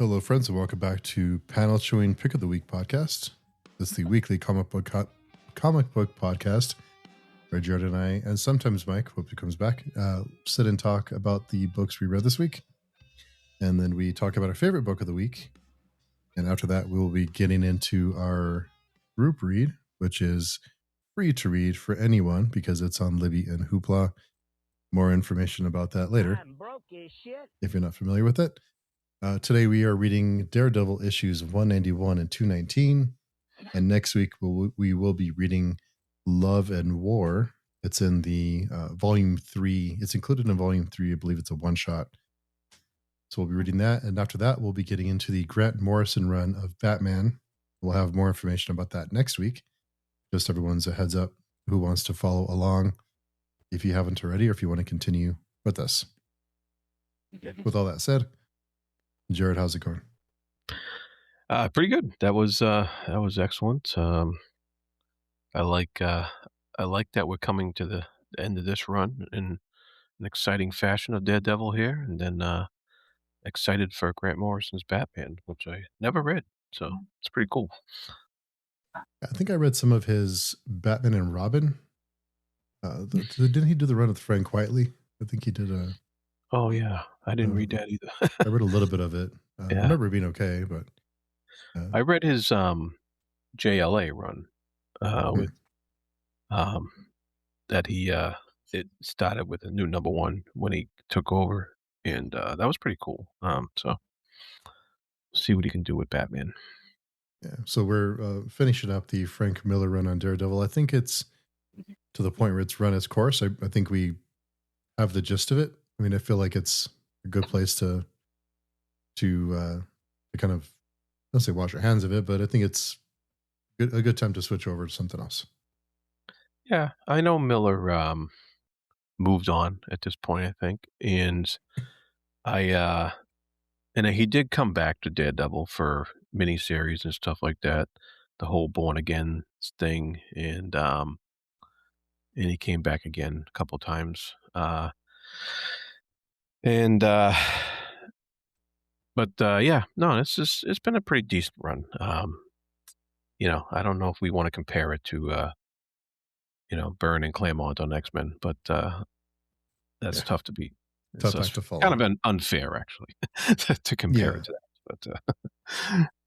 Hello, friends, and welcome back to Panel Chewing Pick of the Week podcast. This is the weekly comic book podcast where Jared and I, and sometimes Mike, hope he comes back, sit and talk about the books we read this week. And then we talk about our favorite book of the week. And after that, we will be getting into our group read, which is free to read for anyone because it's on Libby and Hoopla. More information about that later, I'm broke as shit. if you're not familiar with it. Today we are reading Daredevil issues 191 and 219. And next week we will be reading Love and War. It's in the volume 3. It's included in volume 3. I believe it's a one-shot. So we'll be reading that. And after that, we'll be getting into the Grant Morrison run of Batman. We'll have more information about that next week. Just everyone's a heads up who wants to follow along if you haven't already, or if you want to continue with us. With all that said, Jared, how's it going? Pretty good. That was excellent. I like that we're coming to the end of this run in an exciting fashion of Daredevil here, and then excited for Grant Morrison's Batman, which I never read, so it's pretty cool. I think I read some of his Batman and Robin. Didn't he do the run with Frank Quietly? I think he did a... Oh, yeah. I didn't read that either. I read a little bit of it. Yeah. I remember it being okay, but... I read his JLA run with that he it started with a new number one when he took over, and that was pretty cool. So see what he can do with Batman. Yeah, so we're finishing up the Frank Miller run on Daredevil. I think it's to the point where it's run its course. I think we have the gist of it. I mean, I feel like it's a good place to kind of, I don't say wash your hands of it, but I think it's a good time to switch over to something else. Yeah, I know Miller moved on at this point, I think, and he did come back to Daredevil for miniseries and stuff like that, the whole Born Again thing, and he came back again a couple times, it's been a pretty decent run. I don't know if we want to compare it to Byrne and Claremont on X-Men, but that's tough to beat. Tough act to follow. Kind of unfair, actually, to compare it to that. But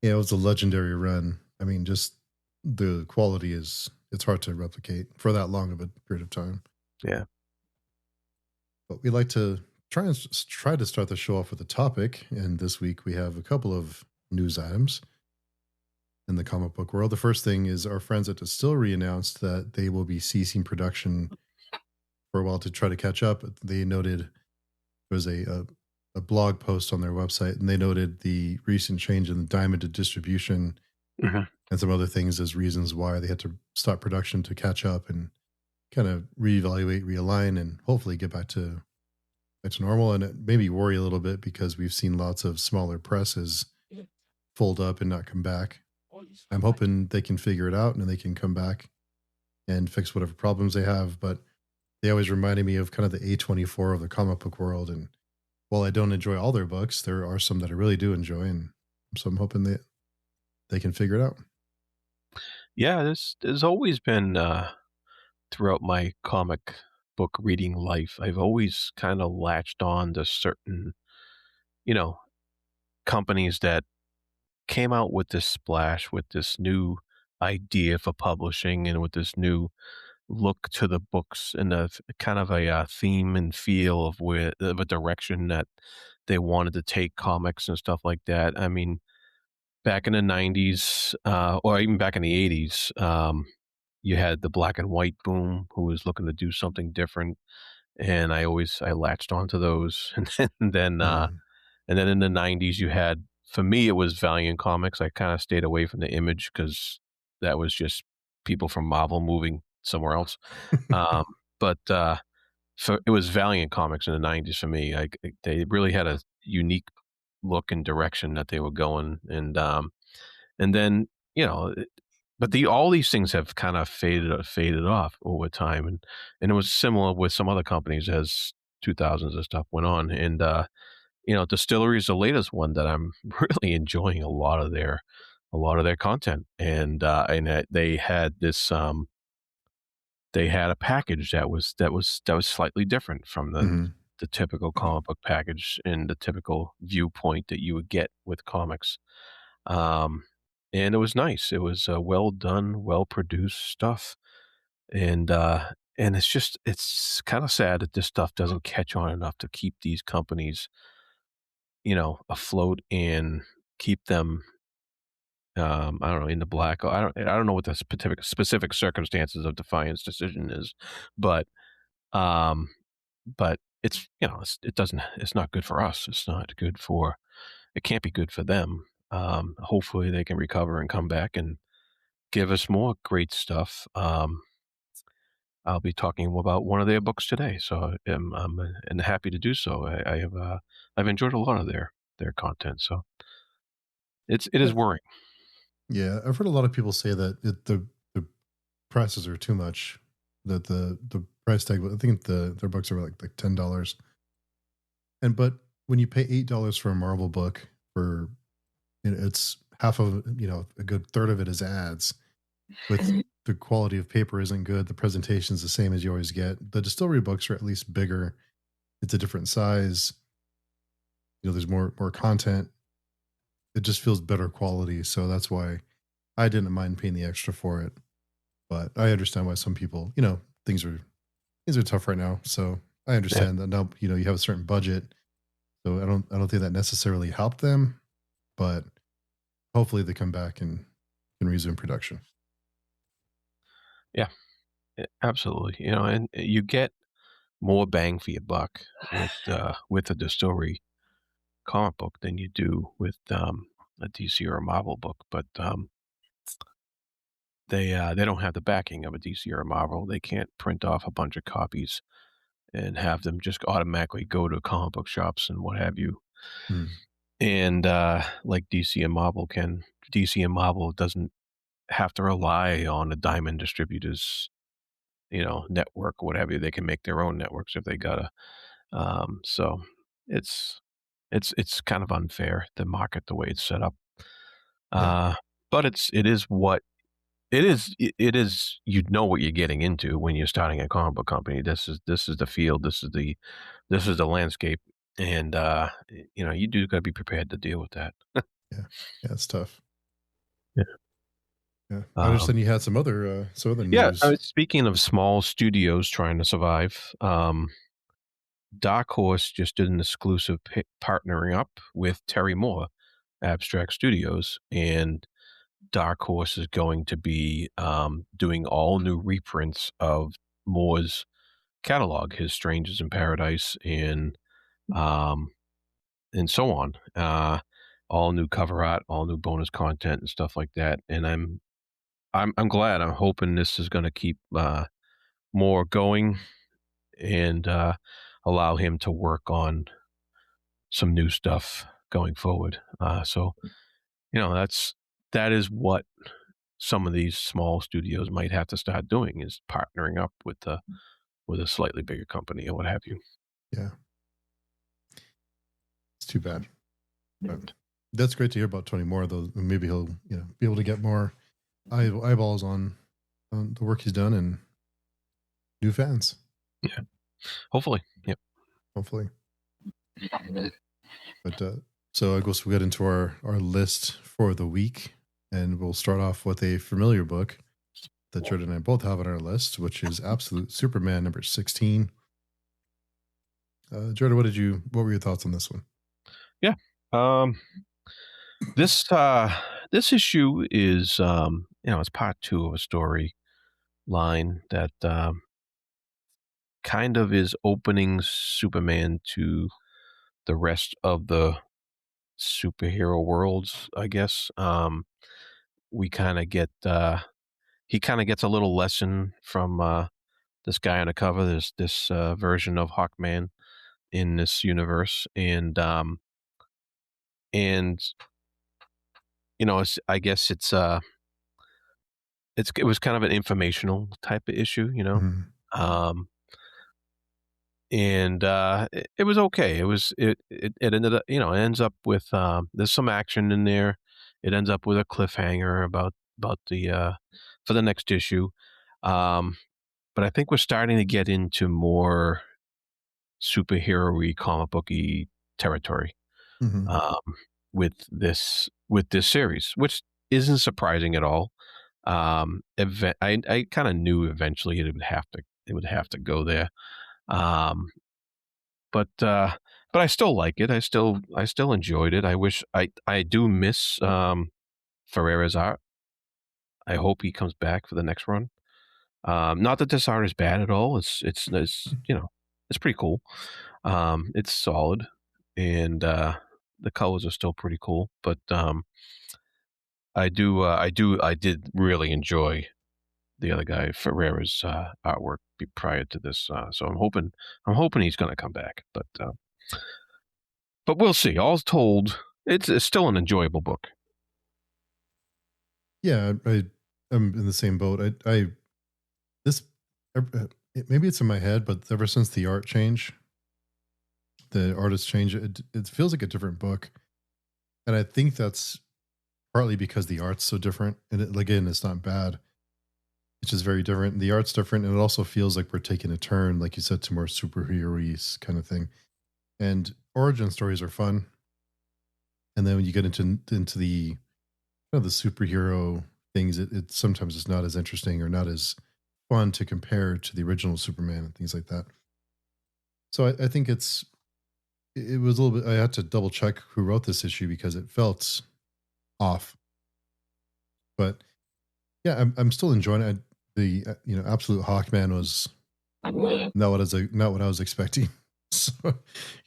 it was a legendary run. I mean, just the quality it's hard to replicate for that long of a period of time. Yeah. But we like to try to start the show off with a topic, and this week we have a couple of news items in the comic book world. The first thing is our friends at Distillery announced that they will be ceasing production for a while to try to catch up. They noted there was a blog post on their website, and they noted the recent change in the diamond distribution and some other things as reasons why they had to stop production to catch up and kind of reevaluate, realign, and hopefully get back to normal. And it made me worry a little bit because we've seen lots of smaller presses fold up and not come back. I'm hoping they can figure it out and they can come back and fix whatever problems they have. But they always reminded me of kind of the A24 of the comic book world. And while I don't enjoy all their books, there are some that I really do enjoy. And so I'm hoping that they can figure it out. Yeah, there's always been, throughout my comic book reading life, I've always kind of latched on to certain, companies that came out with this splash, with this new idea for publishing, and with this new look to the books, and a kind of a theme and feel of a direction that they wanted to take comics and stuff like that. I mean, back in the 90s, or even back in the 80s, you had the black and white boom, who was looking to do something different, and I latched onto those. And then in the 90s, you had, for me, it was Valiant Comics. I kind of stayed away from the Image because that was just people from Marvel moving somewhere else. But it was Valiant Comics in the 90s for me. They really had a unique look and direction that they were going, and then but all these things have kind of faded off over time, and it was similar with some other companies as 2000s and stuff went on, and Distillery is the latest one that I'm really enjoying a lot of their content, and they had a package that was slightly different from Hmm. the typical comic book package and the typical viewpoint that you would get with comics. Um, and it was nice. It was well done, well produced stuff, and uh, and it's kind of sad that this stuff doesn't catch on enough to keep these companies, afloat and keep them. I don't know, in the black. I don't know what the specific circumstances of Defiant's decision is, but um, but it's not good for us. It's not good for it can't be good for them. Hopefully they can recover and come back and give us more great stuff. I'll be talking about one of their books today, so I'm and happy to do so. I've enjoyed a lot of their content, so it is worrying. Yeah, I've heard a lot of people say that the prices are too much. That the price tag. I think their books are like $10, and but when you pay $8 for a Marvel book, for it's half of a good third of it is ads. With the quality of paper isn't good, the presentation's the same as you always get. The distillery books are at least bigger. It's a different size. There's more content. It just feels better quality. So that's why I didn't mind paying the extra for it. But I understand why some people, things are tough right now. So I Yeah, understand that now, you have a certain budget. So I don't think that necessarily helped them, but hopefully they come back and can resume production. yeah, absolutely. And you get more bang for your buck with a distillery comic book than you do with a DC or a Marvel book, but they don't have the backing of a DC or a Marvel. They can't print off a bunch of copies and have them just automatically go to comic book shops and what have you. Mm, And like DC and Marvel can, DC and Marvel doesn't have to rely on the Diamond Distributors, network or whatever. They can make their own networks if they gotta. So it's it's kind of unfair, the market the way it's set up. yeah. Uh, but it is what it is. You know what you're getting into when you're starting a comic book company. This is the field. This is the landscape, and you do got to be prepared to deal with that. Yeah. Yeah. It's tough. Yeah. Yeah. I Um, understand you had some other yeah. news. Speaking of small studios trying to survive, Dark Horse just did an exclusive partnering up with Terry Moore, Abstract Studios, and Dark Horse is going to be doing all new reprints of Moore's catalog, his Strangers in Paradise, um, and so on. All new cover art, all new bonus content, and stuff like that. And I'm glad. I'm hoping this is going to keep Moore going and allow him to work on some new stuff going forward. So that is what some of these small studios might have to start doing is partnering up with a slightly bigger company or what have you. Yeah. It's too bad. But that's great to hear about Tony Moore, though. Maybe he'll, be able to get more eyeballs on the work he's done and new fans, Yeah, hopefully. Yep. hopefully. But so I guess we'll get into our list for the week, and we'll start off with a familiar book that Jordan and I both have on our list, which is Absolute Superman number 16. Jordan, what were your thoughts on this one? Yeah. Um, this issue is it's part two of a story line that kind of is opening Superman to the rest of the superhero worlds, I guess. We kind of get he kind of gets a little lesson from this guy on the cover. There's this version of Hawkman in this universe, and I guess it was kind of an informational type of issue, Mhm. um, and it was okay. It ended up, it ends up with there's some action in there. It ends up with a cliffhanger about the for the next issue. Um, but I think we're starting to get into more superhero-y, comic booky territory Hmm. um, with this series, which isn't surprising at all. I kind of knew eventually it would have to go there. Um, but uh, but I still like it. I still enjoyed it. I do miss Ferreira's art. I hope he comes back for the next run. Not that this art is bad at all. It's it's pretty cool. It's solid, and the colors are still pretty cool. But I did really enjoy the other guy Ferreira's artwork prior to this. So I'm hoping he's going to come back. But we'll see. All told, it's still an enjoyable book. Yeah, I'm in the same boat. I this maybe it's in my head, but ever since the artist change, it feels like a different book, and I think that's partly because the art's so different. And again, it's not bad. It's just very different. The art's different, and it also feels like we're taking a turn, like you said, to more superhero kind of thing. And origin stories are fun, and then when you get into the the superhero things, it sometimes it's not as interesting or not as fun to compare to the original Superman and things like that. So I think it was a little bit. I had to double check who wrote this issue because it felt off. But yeah, I'm still enjoying it. The absolute Hawkman was not what I was expecting. So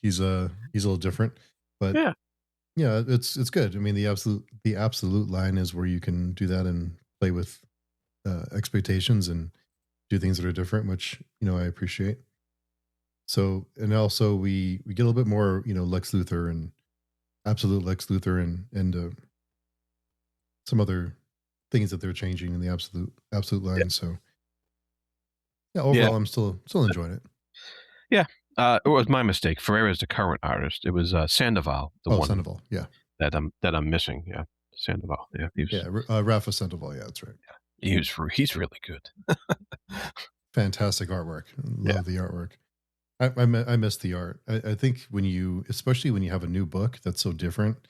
he's a little different, but Yeah, yeah, it's good. I mean, the absolute line is where you can do that and play with expectations and do things that are different, which I appreciate. So, and also we get a little bit more Lex Luthor and absolute Lex Luthor and some other things that they're changing in the absolute yeah, line. So yeah, yeah, overall, I'm still enjoying it. yeah. It was my mistake. Ferreira is the current artist. It was Sandoval, the Oh, one Sandoval, yeah, that I'm missing. Yeah, Sandoval. Yeah, yeah, Rafa Sandoval, yeah, that's right. he's really good. Fantastic artwork. Yeah, Love the artwork. I miss the art. I think when you, especially when you have a new book that's so different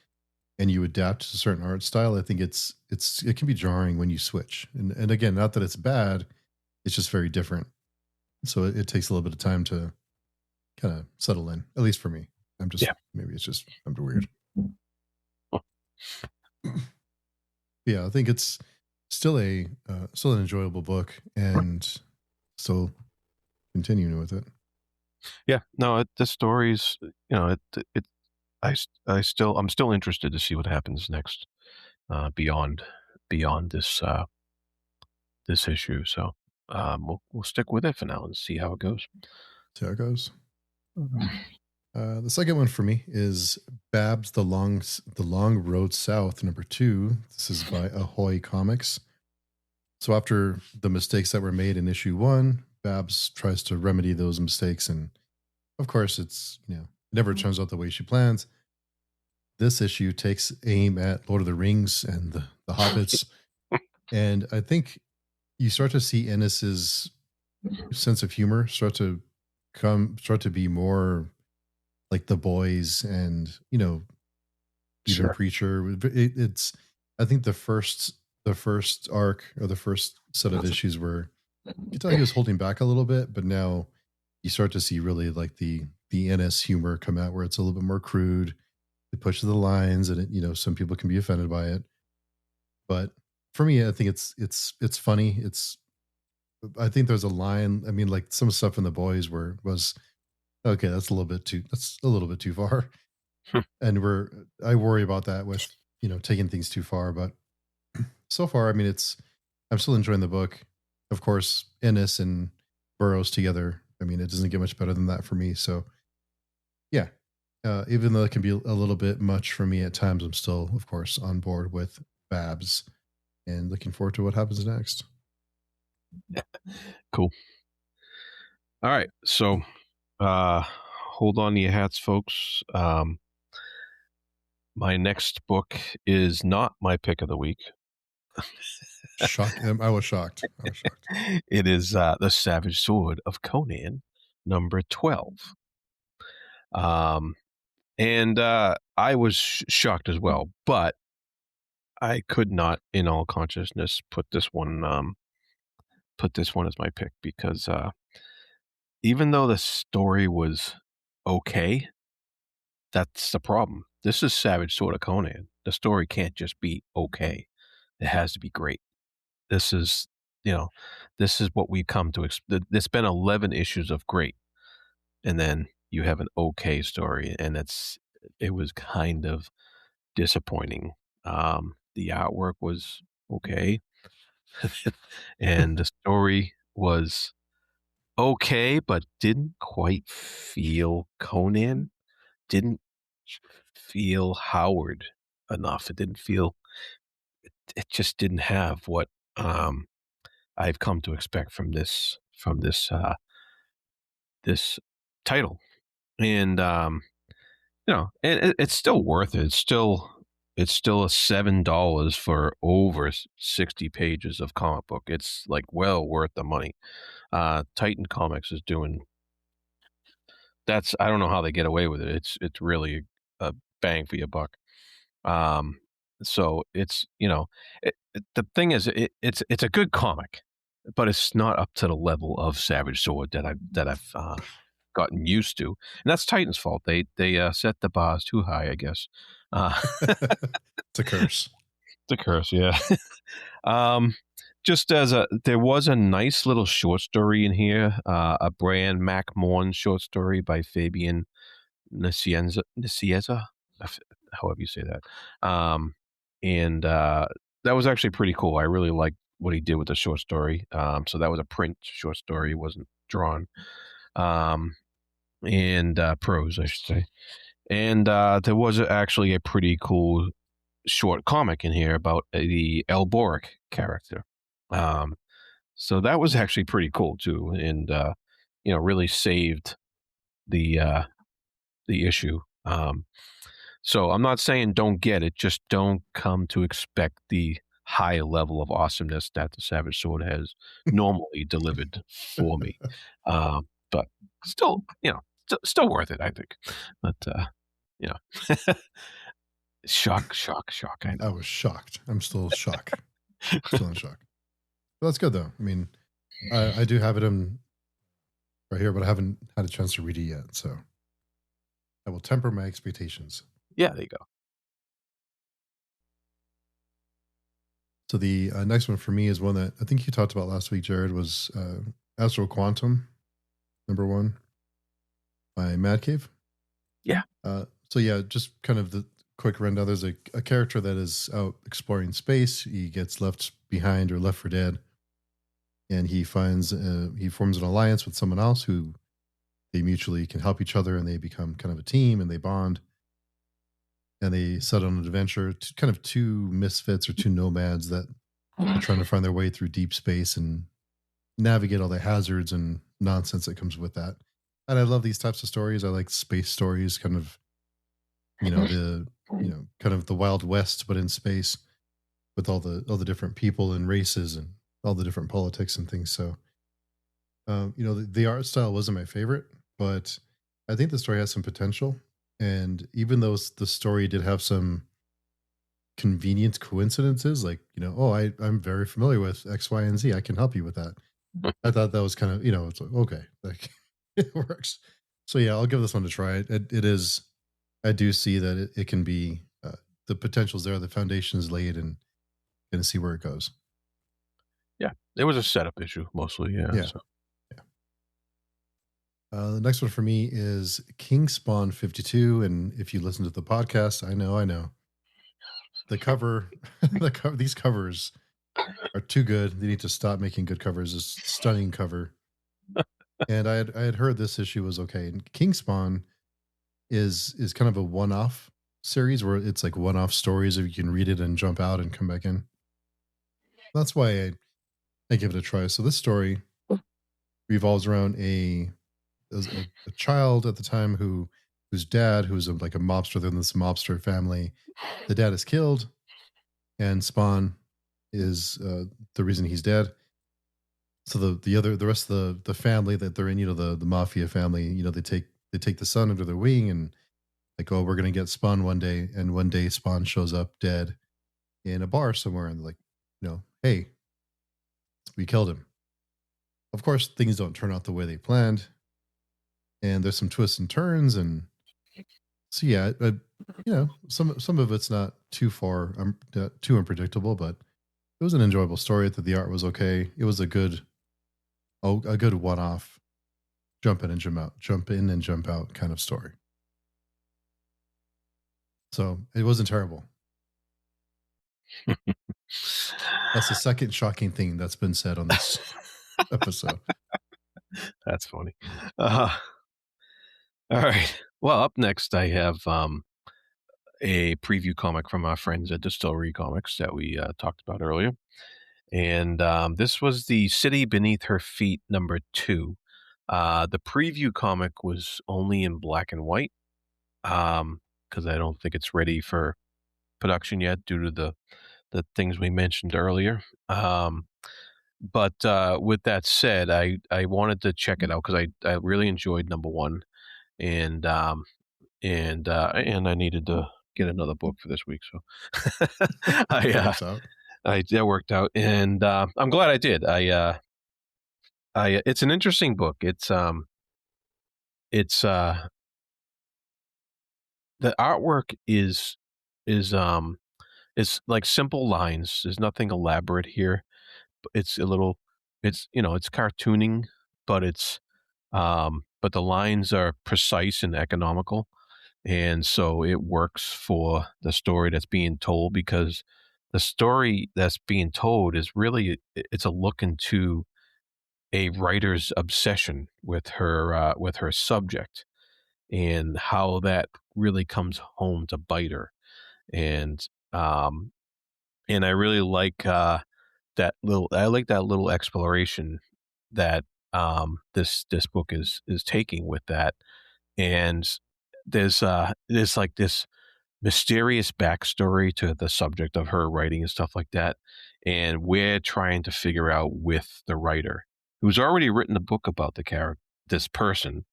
and you adapt to a certain art style, I think it can be jarring when you switch. And again, not that it's bad, it's just very different. So it takes a little bit of time to kind of settle in. At least for me, yeah. maybe it's just I'm weird. Yeah, I think it's still an enjoyable book and still continuing with it. Yeah, no, the stories, I'm still interested to see what happens next, beyond this this issue. So, we'll stick with it for now and see how it goes. See how it goes. The second one for me is Babs the Long Road South #2. This is by Ahoy Comics. So after the mistakes that were made in issue 1, Babs tries to remedy those mistakes, and of course it's it never turns out the way she plans. This issue takes aim at Lord of the Rings and the Hobbits, and I think you start to see Ennis's sense of humor start to be more like the boys and even Sure. Preacher. It's I think the first arc or the first set of issues where you could tell he was holding back a little bit, but now you start to see really like the NS humor come out where it's a little bit more crude. It pushes the lines, and some people can be offended by it. But for me, I think it's funny. I think there's a line. I mean, like some stuff in the boys where was okay. That's a little bit too far, and I worry about that with taking things too far. But so far, I mean, I'm still enjoying the book. Of course, Ennis and Burroughs together. I mean, it doesn't get much better than that for me. So yeah, even though it can be a little bit much for me at times, I'm still, of course, on board with Babs and looking forward to what happens next. Cool. All right. So Hold on to your hats, folks. My next book is not my pick of the week. Shock. I was shocked. I was shocked. It is The Savage Sword of Conan, number 12. Um, and I was shocked as well, but I could not, in all consciousness, put this one as my pick because even though the story was okay, that's the problem. This is Savage Sword of Conan. The story can't just be okay. It has to be great. This is, you know, this is what we come to. It's been 11 issues of great, and then you have an okay story, and it was kind of disappointing. The artwork was okay, and the story was okay, but didn't quite feel Conan. Didn't feel Howard enough. It didn't feel. It just didn't have what um, I've come to expect from this title. And and it's still worth it. It's still a $7 for over 60 pages of comic book. It's like well worth the money. Titan Comics is doing that's I don't know how they get away with it. It's really a bang for your buck. Um, so the thing is, it's a good comic, but it's not up to the level of Savage Sword that I've gotten used to, and that's Titan's fault. They set the bars too high, I guess. It's a curse. It's a curse, yeah. um, just as there was a nice little short story in here, a Brian McMorn short story by Fabian Nicieza, however you say that. And that was actually pretty cool. I really liked what he did with the short story. So that was a print short story, it wasn't drawn. And prose, I should say. And there was actually a pretty cool short comic in here about the Elboric character. Um, so that was actually pretty cool too, and really saved the issue. So I'm not saying don't get it, just don't come to expect the high level of awesomeness that the Savage Sword has normally delivered for me. But still, still worth it, I think. But you know, shock, shock, shock. I I know. was shocked. I'm still shocked. Still in shock. But that's good though. I mean, I do have it in right here, but I haven't had a chance to read it yet. So I will temper my expectations. Yeah, there you go. So the next one for me is one that I think you talked about last week, Jared, was Astro Quantum, #1 by Mad Cave. Yeah. So yeah, just kind of the quick rundown. There's a character that is out exploring space. He gets left behind or left for dead, and he forms an alliance with someone else who they mutually can help each other, and they become kind of a team, and they bond, and they set on an adventure. Kind of two misfits or two nomads that are trying to find their way through deep space and navigate all the hazards and nonsense that comes with that. And I love these types of stories. I like space stories, kind of kind of the Wild West, but in space with all the different people and races and all the different politics and things. So the art style wasn't my favorite, but I think the story has some potential. And even though the story did have some convenient coincidences, like oh, I'm very familiar with X, Y, and Z. I can help you with that. I thought that was kind of it's like okay, like it works. So yeah, I'll give this one a try. It is. I do see that it can be the potential's there, the foundation is laid, and gonna see where it goes. Yeah, it was a setup issue mostly. Yeah. Yeah. So Yeah. The next one for me is King Spawn 52. And if you listen to the podcast, I know. The cover, these covers are too good. They need to stop making good covers. This stunning cover. And I had heard this issue was okay. And King Spawn is kind of a one-off series where it's like one-off stories, if you can read it and jump out and come back in. That's why I give it a try. So this story revolves around a a child at the time whose dad, who's like a mobster in this mobster family, the dad is killed, and Spawn is the reason he's dead. So the rest of the family that they're in, the mafia family, they take the son under their wing and like, oh, we're gonna get Spawn one day, and one day Spawn shows up dead in a bar somewhere, and they're like, hey, we killed him. Of course, things don't turn out the way they planned, and there's some twists and turns, and so yeah, some of it's not too far, too unpredictable, but it was an enjoyable story. That the art was okay. It was a good one off jump in and jump out kind of story. So it wasn't terrible. That's the second shocking thing that's been said on this episode. That's funny. All right. Well, up next, I have a preview comic from our friends at Distillery Comics that we talked about earlier. And this was the City Beneath Her Feet #2. The preview comic was only in black and white because I don't think it's ready for production yet due to the things we mentioned earlier. But with that said, I wanted to check it out because I really enjoyed #1, and and I needed to get another book for this week, so I That works out. that worked out, and I'm glad I did. I it's an interesting book. It's the artwork is it's like simple lines. There's nothing elaborate here. It's a little, it's cartooning, but but the lines are precise and economical, and so it works for the story that's being told because the story that's being told is really it's a look into a writer's obsession with her subject and how that really comes home to bite her, and um and I really like that little exploration that this book is taking with that. And there's like this mysterious backstory to the subject of her writing and stuff like that, and we're trying to figure out with the writer who's already written a book about the character, this person,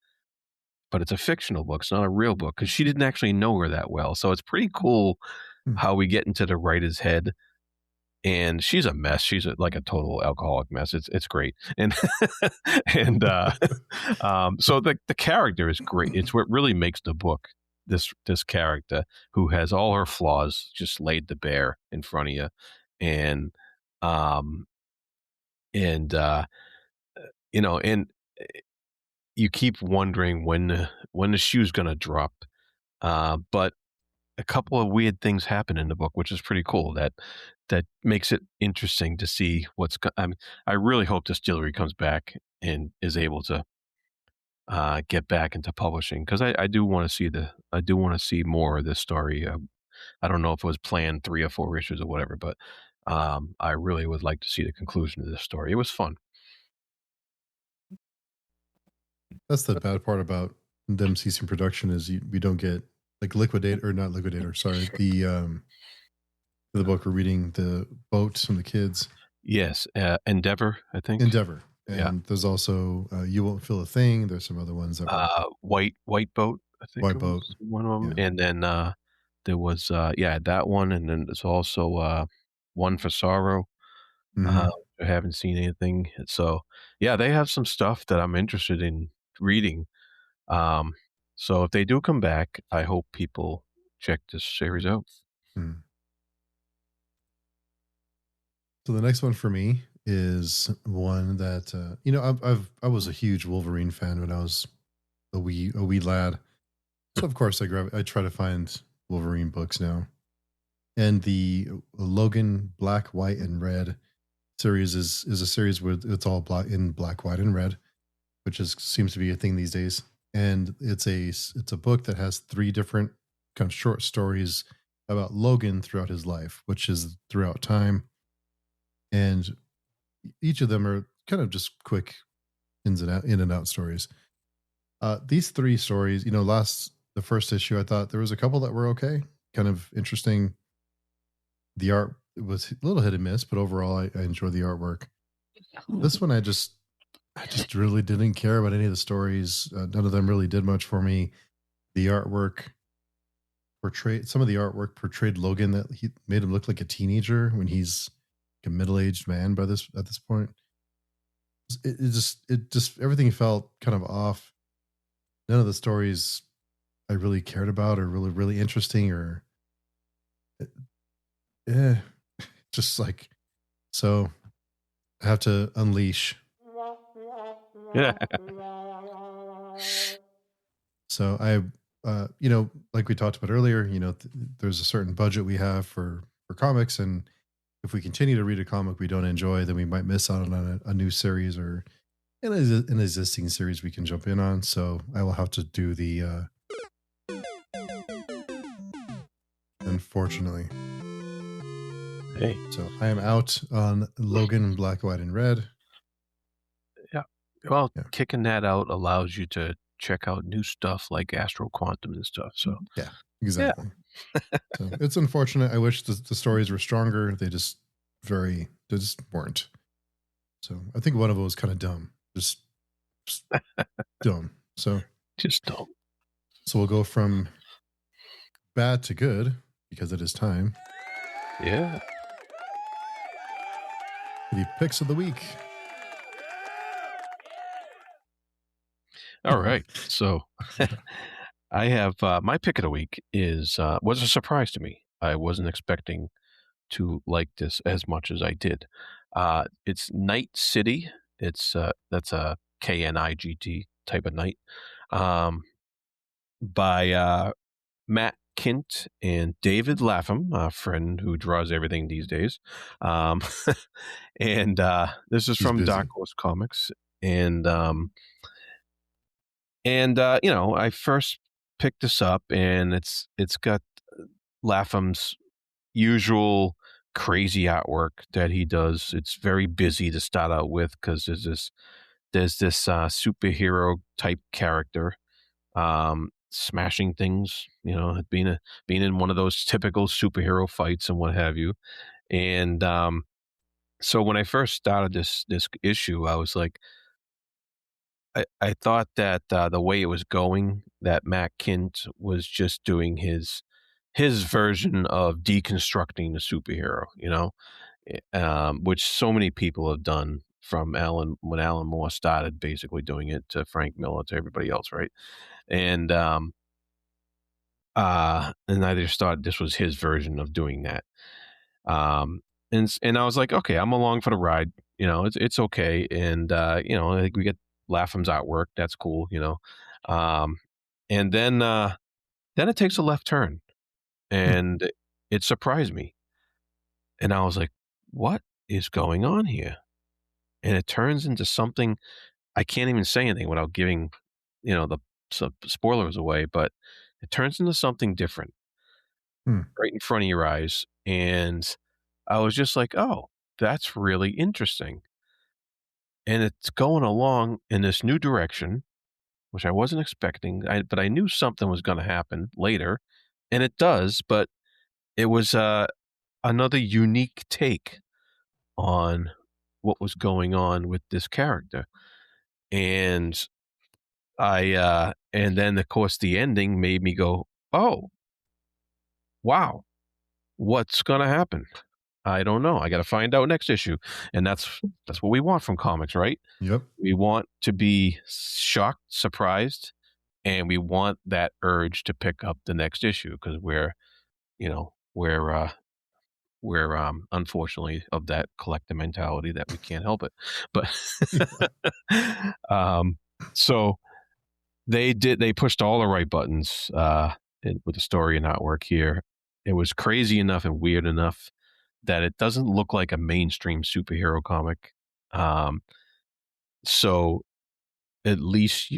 but it's a fictional book. It's not a real book because she didn't actually know her that well. So it's pretty cool Hmm. how we get into the writer's head, and she's a mess. She's like a total alcoholic mess. It's great, and and so the character is great. It's what really makes the book. This character who has all her flaws just laid to bear in front of you, and um and and you keep wondering when the shoe's gonna drop. But a couple of weird things happen in the book, which is pretty cool. That makes it interesting to see I mean, I really hope Distillery comes back and is able to get back into publishing because I do want to see I do want to see more of this story. I don't know if it was planned 3 or 4 issues or whatever, but I really would like to see the conclusion of this story. It was fun. That's the bad part about them ceasing production is we don't get like liquidate or not liquidator. Sorry, the book we're reading, the boat and the kids, Yes, Endeavor, I think. Endeavor, Yeah, and there's also you won't feel a thing. There's some other ones that were White Boat, I think white it boat. was one of them, Yeah. and then there was yeah, that one, and then there's also One for Sorrow. Uh, Hmm. I haven't seen anything, so yeah, they have some stuff that I'm interested in reading. Um, so if they do come back, I hope people check this series out. So the next one for me is one that I was a huge Wolverine fan when I was a wee lad. So of course I try to find Wolverine books now. And the Logan Black, White, and Red series is a series where it's all black, white, and red, which is seems to be a thing these days. And it's a book that has three different kind of short stories about Logan throughout his life, which is throughout time, and each of them are kind of just quick in and out stories. These three stories, the first issue, I thought there was a couple that were okay, kind of interesting. The art was a little hit and miss, but overall, I enjoyed the artwork. This one, I just really didn't care about any of the stories. None of them really did much for me. The artwork some of the artwork portrayed Logan, that he made him look like a teenager when he's like a middle-aged man at this point. It just everything felt kind of off. None of the stories I really cared about or really interesting, or yeah, just like, so I have to unleash. Yeah. So like we talked about earlier, there's a certain budget we have for comics, and if we continue to read a comic we don't enjoy, then we might miss out on a new series or an existing series we can jump in on. So I will have to do the unfortunately. Hey. So I am out on Logan Black, White, and Red. Yeah. Well, Yeah. kicking that out allows you to check out new stuff like Astro Quantum and stuff. So Yeah, exactly. So it's unfortunate. I wish the stories were stronger. They just weren't. So I think one of them was kind of dumb. Just dumb. So just don't. So we'll go from bad to good because it is time. Yeah. The picks of the week. All right. So I have my pick of the week was a surprise to me. I wasn't expecting to like this as much as I did. It's Night City. That's a KNIGT type of night, by Matt Kint and David Lapham, a friend who draws everything these days. And this is He's from busy. Dark Horse Comics. And I first picked this up, and it's got Lapham's usual crazy artwork that he does. It's very busy to start out with because there's this superhero type character smashing things, being in one of those typical superhero fights and what have you. And so when I first started this issue, I was like, I thought that the way it was going, that Matt Kint was just doing his version of deconstructing the superhero, which so many people have done from when Alan Moore started basically doing it, to Frank Miller, to everybody else, right? And I just thought this was his version of doing that. And I was like, okay, I'm along for the ride. It's okay. And I think we get Lapham's artwork. That's cool. And then it takes a left turn, and it surprised me. And I was like, what is going on here? And it turns into something I can't even say anything without giving, the spoilers away, but it turns into something different right in front of your eyes. And I was just like, oh, that's really interesting. And it's going along in this new direction, which I wasn't expecting, but I knew something was going to happen later, and it does, but it was another unique take on what was going on with this character. And and then of course the ending made me go, oh, wow, what's going to happen? I don't know. I got to find out next issue. And that's what we want from comics, right? Yep. We want to be shocked, surprised, and we want that urge to pick up the next issue because we're unfortunately of that collector mentality that we can't help it. But so they pushed all the right buttons with the story and artwork here. It was crazy enough and weird enough that it doesn't look like a mainstream superhero comic. So at least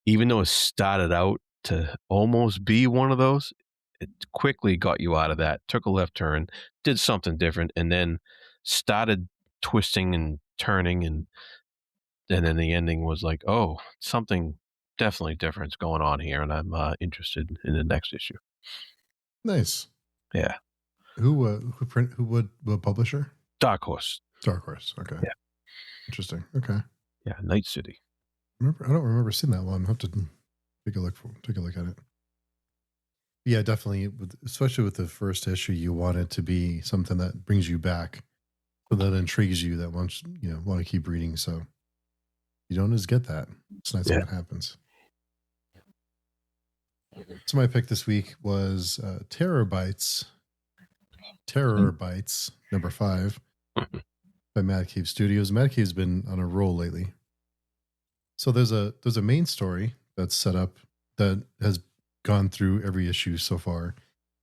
even though it started out to almost be one of those, it quickly got you out of that, took a left turn, did something different, and then started twisting and turning, and then the ending was like, oh, something definitely difference going on here, and I'm interested in the next issue. Nice. Yeah, What publisher? Dark Horse. Dark Horse. Okay. Yeah, Interesting. Okay. yeah, Night City. I don't remember seeing that one. I'll have to take a look at it. Yeah, definitely. Especially with the first issue, you want it to be something that brings you back, so that intrigues you, that wants want to keep reading. So you don't always get that. It's nice when Yeah. that happens. So my pick this week was Terror Bites number 5 by Mad Cave Studios. Mad Cave's been on a roll lately. So there's a main story that's set up that has gone through every issue so far,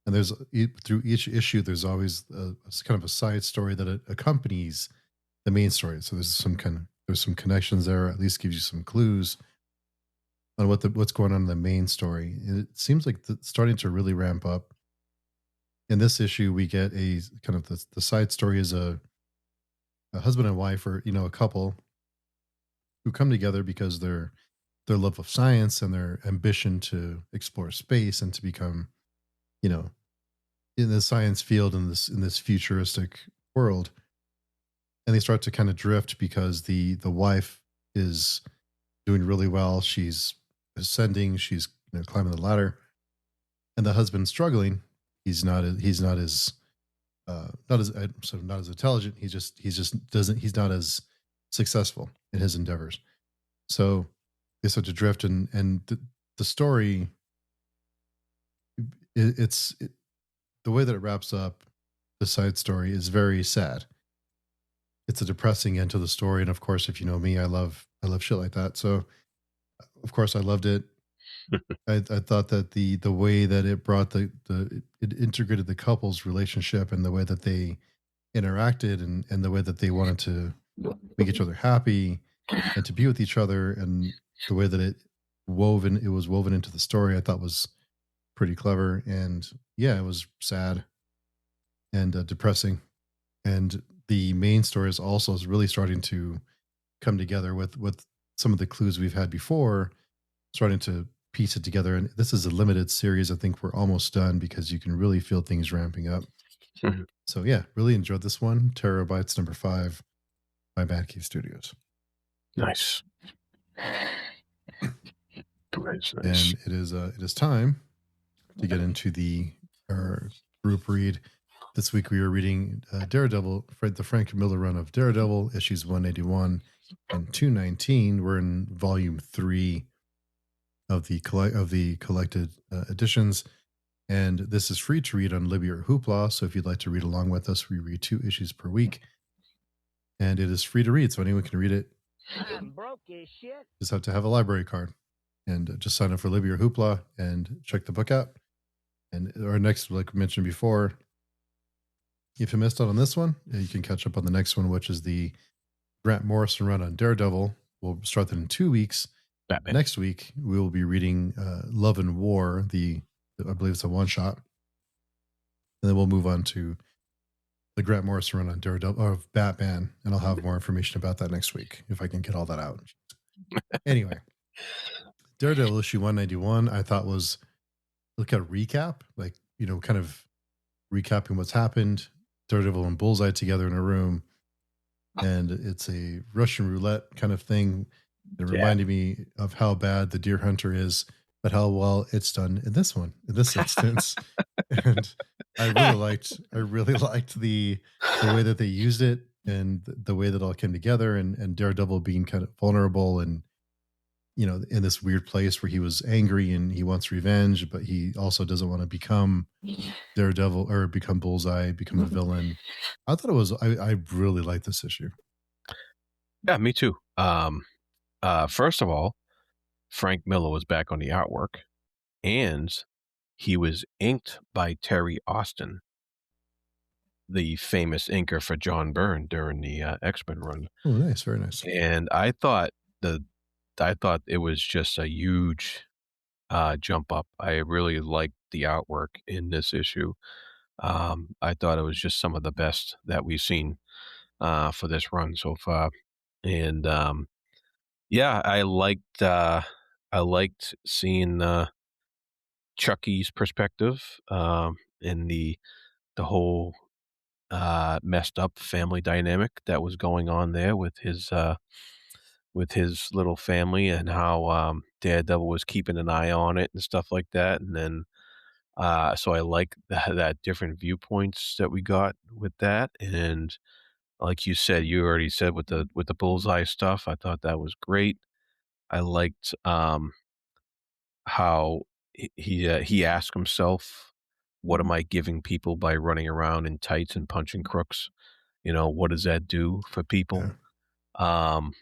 and through each issue there's always kind of a side story that accompanies the main story. So there's some connections there, at least gives you some clues on what's going on in the main story. And it seems like it's starting to really ramp up. In this issue, we get a kind of the side story is a husband and wife, or a couple who come together because their love of science and their ambition to explore space and to become, you know, in the science field in this futuristic world. And they start to kind of drift because the wife is doing really well. She's ascending. She's climbing the ladder, and the husband's struggling. He's not as not as intelligent. He's just doesn't he's not as successful in his endeavors. So they start to drift, and the story the way that it wraps up. The side story is very sad. It's a depressing end to the story, and of course, if you know me, I love shit like that. So of course, I loved it. I thought that the way that it brought it integrated the couple's relationship and the way that they interacted, and the way that they wanted to make each other happy and to be with each other, and the way that it was woven into the story, I thought was pretty clever. And yeah, it was sad and depressing. And the main story is really starting to come together with some of the clues we've had before, starting to piece it together. And this is a limited series. I think we're almost done because you can really feel things ramping up. So yeah, really enjoyed this one. Terabytes number 5 by Bad Cave Studios. Nice. Nice. And it is time to get into our group read. This week we are reading Daredevil, the Frank Miller run of Daredevil, issues 181 and 219. We're in volume 3 of the collected editions, and this is free to read on Libby or Hoopla. So if you'd like to read along with us, we read 2 issues per week, and it is free to read, so anyone can read it. I'm broke as shit. Just have to have a library card, and just sign up for Libby or Hoopla and check the book out. And our next, like we mentioned before, if you missed out on this one, you can catch up on the next one, which is the Grant Morrison run on Daredevil. We'll start that in 2 weeks. Batman. Next week, we will be reading Love and War, I believe it's a one-shot. And then we'll move on to the Grant Morrison run on Daredevil, of Batman, and I'll have more information about that next week, if I can get all that out. Anyway, Daredevil issue 191, I thought was like a recap, like, kind of recapping what's happened. Daredevil and Bullseye together in a room, and it's a Russian roulette kind of thing. It reminded me of how bad the Deer Hunter is, but how well it's done in this instance. And I really liked the way that they used it, and the way that all came together, and Daredevil being kind of vulnerable, and in this weird place where he was angry and he wants revenge, but he also doesn't want to become Daredevil or become Bullseye, become a villain. I thought I really liked this issue. Yeah, me too. First of all, Frank Miller was back on the artwork, and he was inked by Terry Austin, the famous inker for John Byrne during the X-Men run. Oh, nice, very nice. And I thought it was just a huge jump up. I really liked the artwork in this issue. I thought it was just some of the best that we've seen for this run so far. And yeah, I liked seeing Chucky's perspective, and the whole messed up family dynamic that was going on there with his little family, and how Daredevil was keeping an eye on it and stuff like that. And then so I like that different viewpoints that we got with that. And like you said, you already said with the bullseye stuff, I thought that was great. I liked how he asked himself, "What am I giving people by running around in tights and punching crooks? You know, what does that do for Yeah. people?" Um,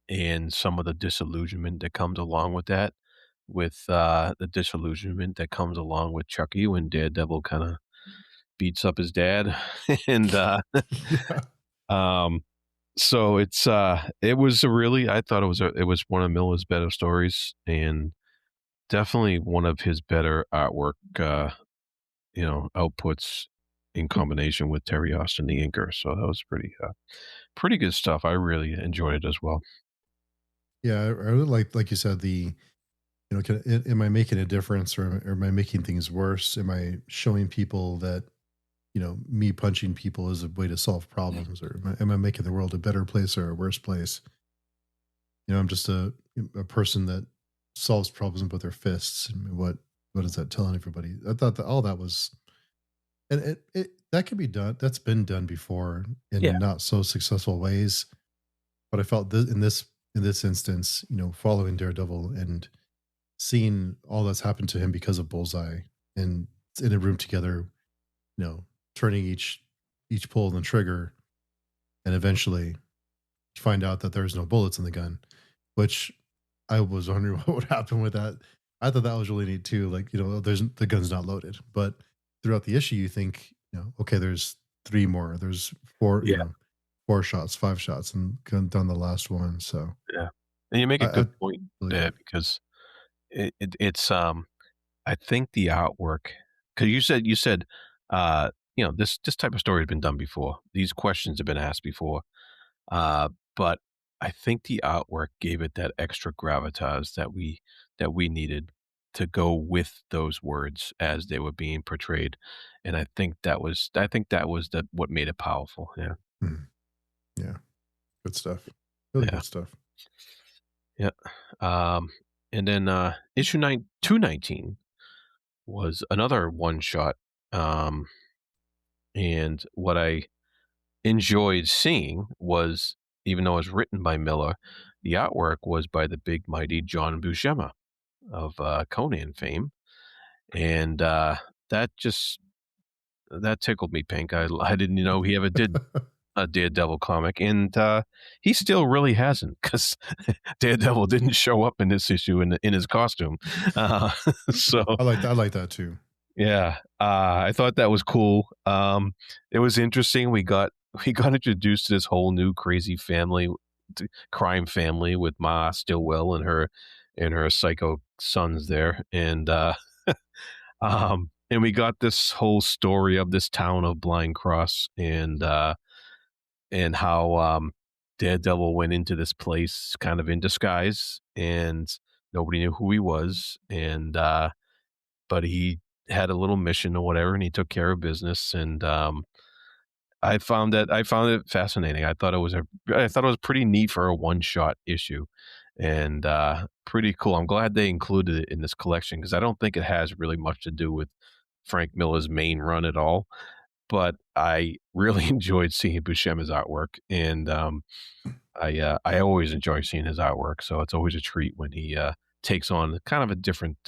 and some of the disillusionment that comes along with that, with the disillusionment that comes along with Chucky when Daredevil kind of beats up his dad, and Yeah. um, so it was a really, I thought it was one of Miller's better stories, and definitely one of his better artwork, outputs in combination with Terry Austin, the inker. So that was pretty good stuff. I really enjoyed it as well. Yeah, I really like you said, am I making a difference, or am I making things worse? Am I showing people that, me punching people is a way to solve problems, or am I making the world a better place or a worse place? I'm just a person that solves problems with their fists. And what is that telling everybody? I thought that all that was, and it that can be done. That's been done before Yeah, in not so successful ways. But I felt in this instance, following Daredevil and seeing all that's happened to him because of Bullseye, and in a room together, you know, turning each pull on the trigger, and eventually find out that there's no bullets in the gun, which I was wondering what would happen with that. I thought that was really neat too. Like, there's the gun's not loaded, but throughout the issue, you think, okay, there's three more, there's four, yeah, four shots, five shots, and done the last one. So yeah. And you make a I good point really there, did. because it's I think the artwork, because you said this type of story has been done before. These questions have been asked before. Uh, but I think the artwork gave it that extra gravitas that we needed to go with those words as they were being portrayed. And I think that was what made it powerful. Yeah. Mhm. Yeah, good stuff. Really Yeah. good stuff. Yeah. Um, and then issue 219 was another one shot. Um, and what I enjoyed seeing was, even though it was written by Miller, the artwork was by the big mighty John Buscema of Conan fame, and that tickled me pink. I didn't know he ever did a Daredevil comic, and he still really hasn't, because Daredevil didn't show up in this issue in his costume. Uh, so I like that too. yeah, I thought that was cool. It was interesting. We got introduced to this whole new crazy family, crime family, with Ma Stillwell and her psycho sons there, and we got this whole story of this town of Blind Cross, and how Daredevil went into this place kind of in disguise, and nobody knew who he was, and but he had a little mission or whatever, and he took care of business. And I found it fascinating. I thought it was pretty neat for a one shot issue, and pretty cool. I'm glad they included it in this collection, because I don't think it has really much to do with Frank Miller's main run at all. But I really enjoyed seeing Buscema's artwork, and I always enjoy seeing his artwork. So it's always a treat when he takes on kind of a different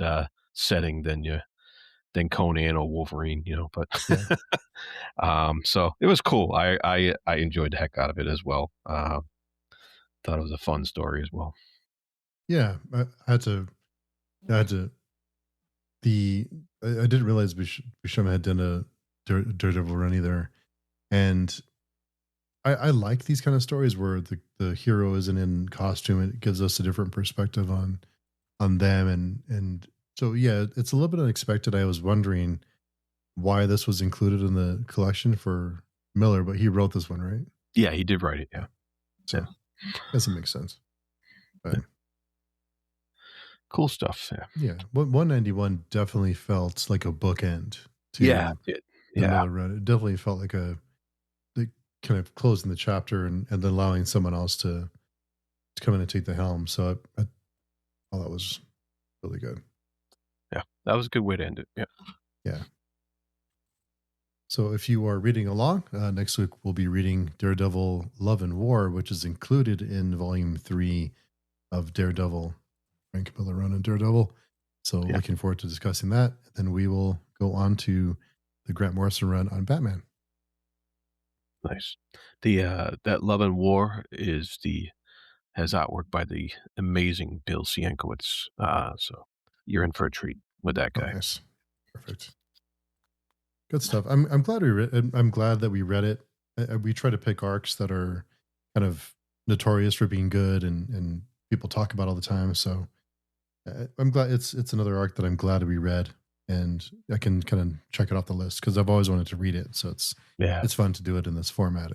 setting than Conan or Wolverine. But Yeah, so it was cool. I enjoyed the heck out of it as well. Thought it was a fun story as well. yeah. I had to. The I didn't realize Buscema had done a Daredevil run either, and I like these kind of stories where the hero isn't in costume. It gives us a different perspective on them, and so yeah, it's a little bit unexpected. I was wondering why this was included in the collection for Miller, but he wrote this one, right? Yeah, he did write it. Yeah, Yeah. yeah, So I guess it makes sense. But yeah. Cool stuff. Yeah. Yeah, 191 definitely felt like a bookend Yeah. to It, the yeah. Miller run. It definitely felt like like kind of closing the chapter and then allowing someone else to come in and take the helm. So I thought that was really good. Yeah. That was a good way to end it. Yeah. Yeah. So if you are reading along, next week we'll be reading Daredevil Love and War, which is included in volume 3 of Daredevil, Frank Miller run and Daredevil. So Yeah. looking forward to discussing that. Then we will go on to the Grant Morrison run on Batman. Nice. The that Love and War has artwork by the amazing Bill Sienkiewicz. So you're in for a treat with that Oh, guy. nice. Perfect. Good stuff. I'm glad I'm glad that we read it. We try to pick arcs that are kind of notorious for being good and people talk about all the time. So I'm glad it's another arc that I'm glad we read, and I can kind of check it off the list because I've always wanted to read it. So Yeah. it's fun to do it in this format.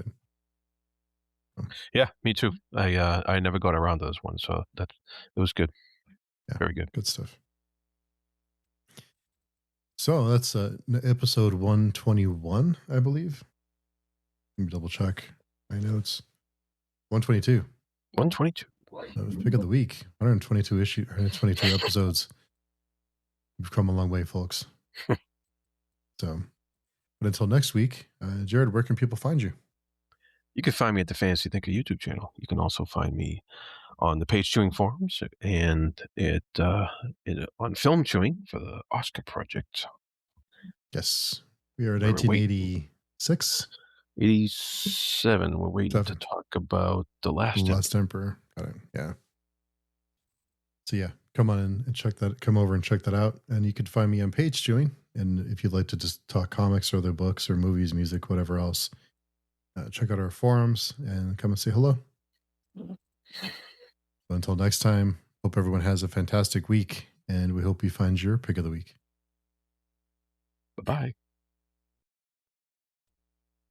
Yeah, me too. I never got around to this one, so it was good. Yeah, Very good. good stuff. So that's episode 121, I believe. Let me double check my notes. 122. 122. That was pick of the week. 122 episodes. We've come a long way, folks. So, but until next week, Jarrod, where can people find you? You can find me at the Fantasy Thinker YouTube channel. You can also find me on the Page Chewing forums and on Film Chewing for the Oscar Project. Yes, we are at Where we're waiting. 1986. 87. We're waiting to talk about The Last Emperor. Got it. Yeah. So yeah, come on in and check that. Come over and check that out. And you could find me on Page Chewing. And if you'd like to just talk comics or other books or movies, music, whatever else, check out our forums and come and say hello. So until next time, hope everyone has a fantastic week, and we hope you find your pick of the week. Bye-bye.